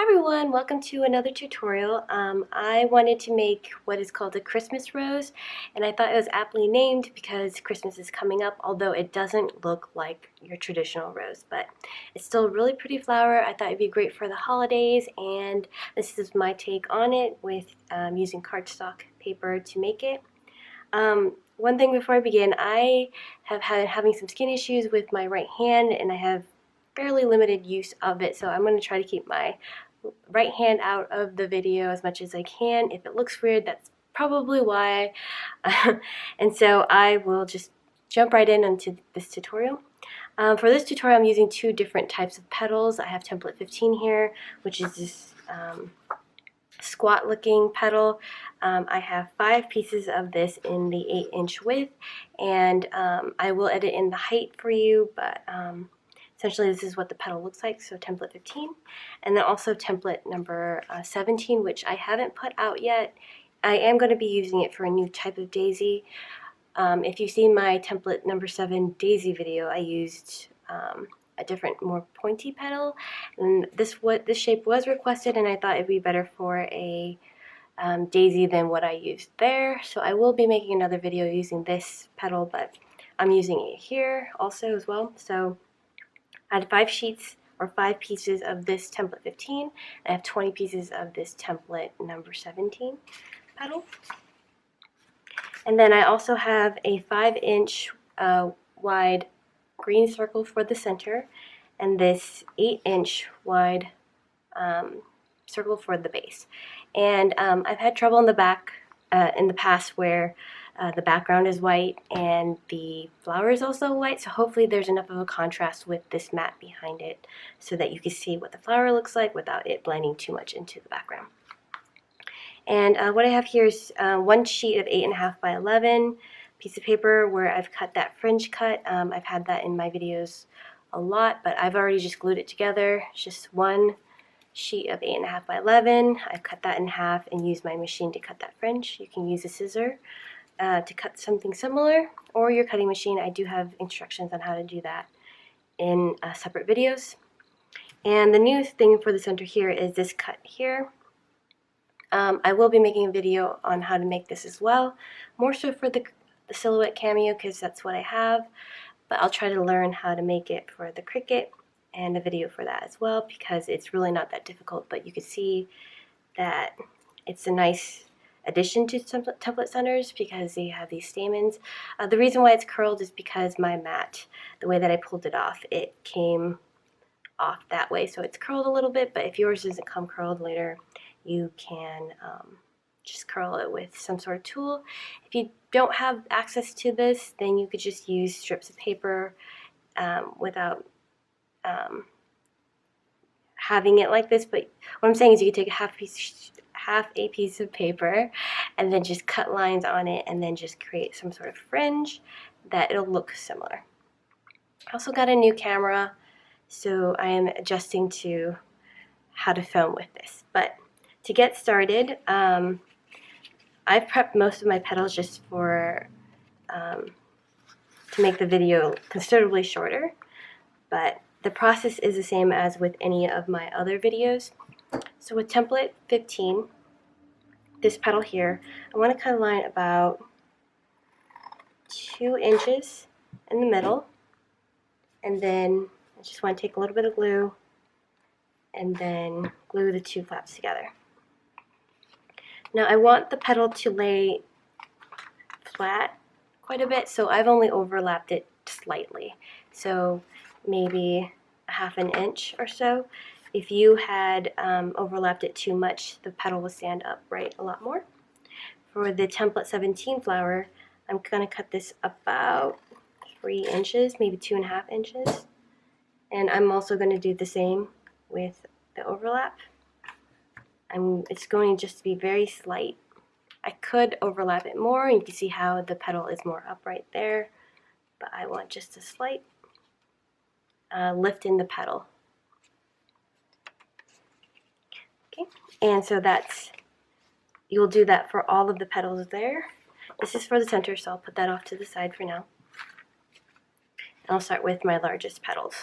Hi everyone, welcome to another tutorial. I wanted to make what is called a Christmas rose, and I thought it was aptly named because Christmas is coming up, although it doesn't look like your traditional rose, but it's still a really pretty flower. I thought it'd be great for the holidays, and this is my take on it with using cardstock paper to make it. One thing before I begin, I have had having some skin issues with my right hand, and I have fairly limited use of it, so I'm going to try to keep my right hand out of the video as much as I can. If it looks weird, that's probably why. And so I will just jump right into this tutorial. For this tutorial, I'm using two different types of petals. I have template 15 here, which is this squat looking petal. I have 5 pieces of this in the 8-inch width, and I will edit in the height for you, but essentially this is what the petal looks like, so template 15. And then also template number 17, which I haven't put out yet. I am going to be using it for a new type of daisy. If you've seen my template number 7 daisy video, I used a different, more pointy petal, and this shape was requested, and I thought it'd be better for a daisy than what I used there. So I will be making another video using this petal, but I'm using it here also as well. So I had 5 sheets or 5 pieces of this template 15. I have 20 pieces of this template number 17 petal. And then I also have a 5-inch wide green circle for the center, and this 8-inch wide circle for the base. And I've had trouble in the back in the past where the background is white and the flower is also white, so hopefully there's enough of a contrast with this mat behind it so that you can see what the flower looks like without it blending too much into the background. And what I have here is 1 sheet of 8.5 by 11 piece of paper where I've cut that fringe cut. I've had that in my videos a lot, but I've already just glued it together. It's just 1 sheet of 8.5 by 11. I've cut that in half and used my machine to cut that fringe. You can use a scissor to cut something similar, or your cutting machine. I do have instructions on how to do that in separate videos. And the new thing for the center here is this cut here. I will be making a video on how to make this as well, more so for the silhouette cameo because that's what I have, but I'll try to learn how to make it for the Cricut and a video for that as well, because it's really not that difficult, but you can see that it's a nice addition to template centers because they have these stamens. The reason why it's curled is because my mat, the way that I pulled it off, it came off that way, so it's curled a little bit, but if yours doesn't come curled later, you can just curl it with some sort of tool. If you don't have access to this, then you could just use strips of paper without having it like this, but what I'm saying is you could take half a piece of paper and then just cut lines on it and then just create some sort of fringe that it'll look similar. I also got a new camera, so I am adjusting to how to film with this. But to get started, I've prepped most of my petals just for to make the video considerably shorter, but the process is the same as with any of my other videos. So with template 15, this petal here, I want to cut a line about 2 inches in the middle, and then I just want to take a little bit of glue and then glue the 2 flaps together. Now I want the petal to lay flat quite a bit, so I've only overlapped it slightly, so maybe a ½ an inch or so. If you had overlapped it too much, the petal will stand upright a lot more. For the template 17 flower, I'm going to cut this about 3 inches, maybe 2.5 inches. And I'm also going to do the same with the overlap. It's going to just be very slight. I could overlap it more, and you can see how the petal is more upright there, but I want just a slight lift in the petal. Okay, and so you'll do that for all of the petals there. This is for the center, so I'll put that off to the side for now. And I'll start with my largest petals.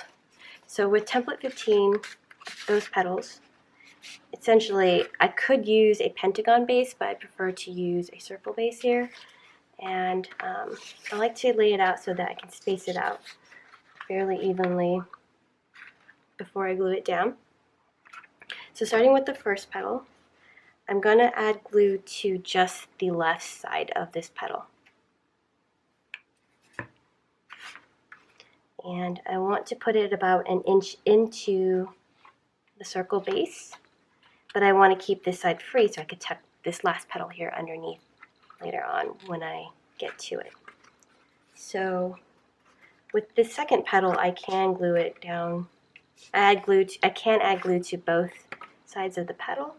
So with template 15, those petals, essentially, I could use a pentagon base, but I prefer to use a circle base here. And I like to lay it out so that I can space it out fairly evenly before I glue it down. So starting with the first petal, I'm going to add glue to just the left side of this petal. And I want to put it about an inch into the circle base, but I want to keep this side free so I could tuck this last petal here underneath later on when I get to it. So with this second petal, I can glue it down. I can add glue to both sides of the petal.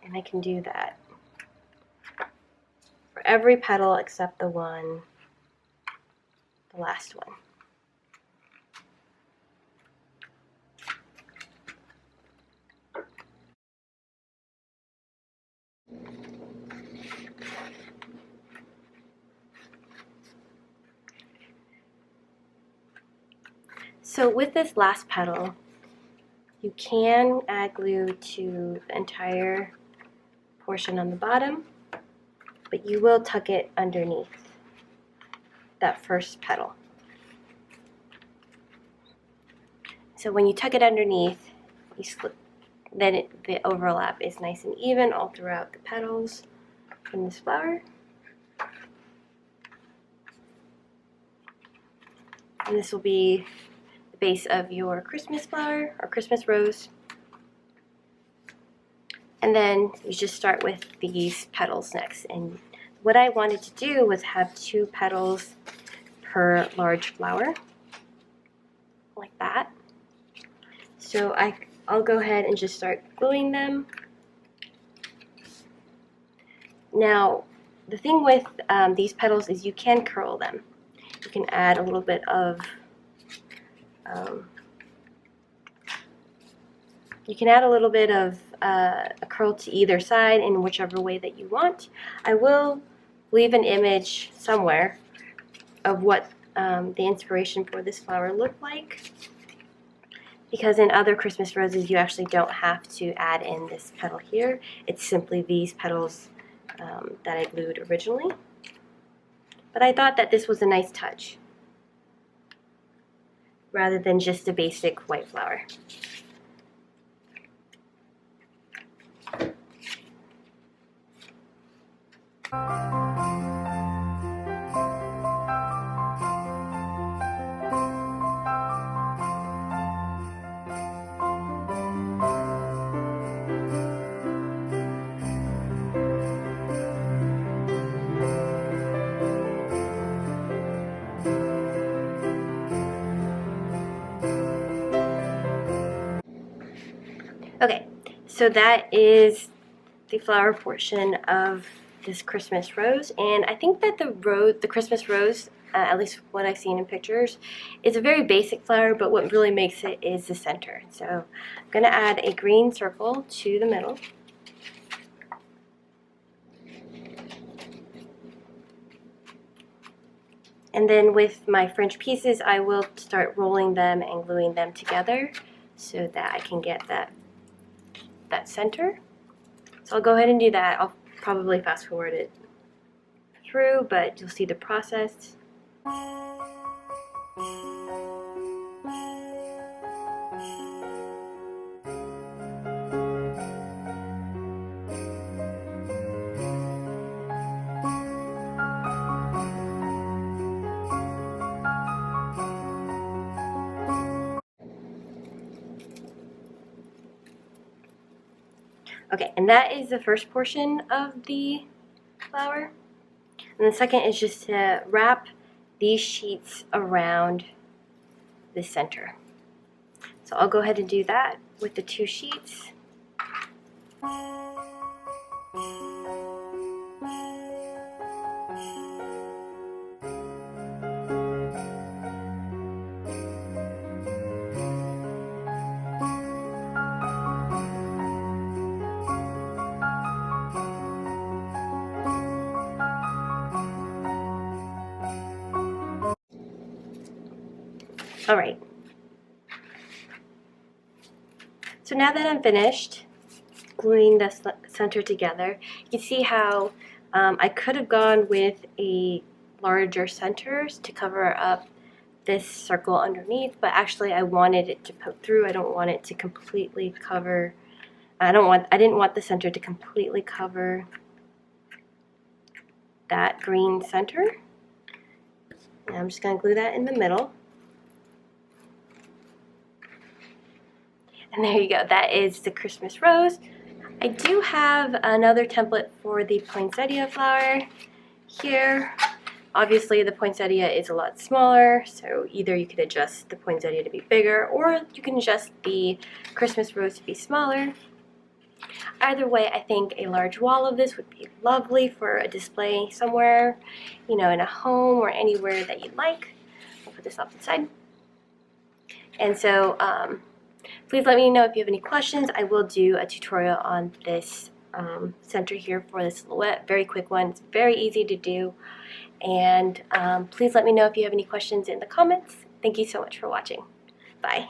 And I can do that for every petal except the last one. So with this last petal, you can add glue to the entire portion on the bottom, but you will tuck it underneath that first petal. So when you tuck it underneath, you slip, then the overlap is nice and even all throughout the petals in this flower. And this will be the base of your Christmas flower or Christmas rose. And then you just start with these petals next. And what I wanted to do was have 2 petals per large flower, like that. So I'll go ahead and just start gluing them. Now, the thing with these petals is you can curl them. You can add a little bit of a curl to either side in whichever way that you want. I will leave an image somewhere of what the inspiration for this flower looked like, because in other Christmas roses you actually don't have to add in this petal here. It's simply these petals that I glued originally. But I thought that this was a nice touch rather than just a basic white flower. Okay, so that is the flower portion of this Christmas rose, and I think that the Christmas rose, at least what I've seen in pictures, is a very basic flower, but what really makes it is the center. So I'm going to add a green circle to the middle. And then with my French pieces, I will start rolling them and gluing them together so that I can get that center. So I'll go ahead and do that. I'll probably fast forward it through, but you'll see the process. Okay, and that is the first portion of the flower. And the second is just to wrap these sheets around the center. So I'll go ahead and do that with the 2 sheets. All right. So now that I'm finished gluing the center together, you can see how I could have gone with a larger centers to cover up this circle underneath, but actually I wanted it to poke through. I don't want it to completely cover, I didn't want the center to completely cover that green center. And I'm just going to glue that in the middle. And there you go, that is the Christmas rose. I do have another template for the poinsettia flower here. Obviously the poinsettia is a lot smaller, so either you could adjust the poinsettia to be bigger or you can adjust the Christmas rose to be smaller. Either way, I think a large wall of this would be lovely for a display somewhere, you know, in a home or anywhere that you'd like. I'll put this off to the side. And so please let me know if you have any questions. I will do a tutorial on this center here for the silhouette. Very quick one. It's very easy to do. And please let me know if you have any questions in the comments. Thank you so much for watching. Bye.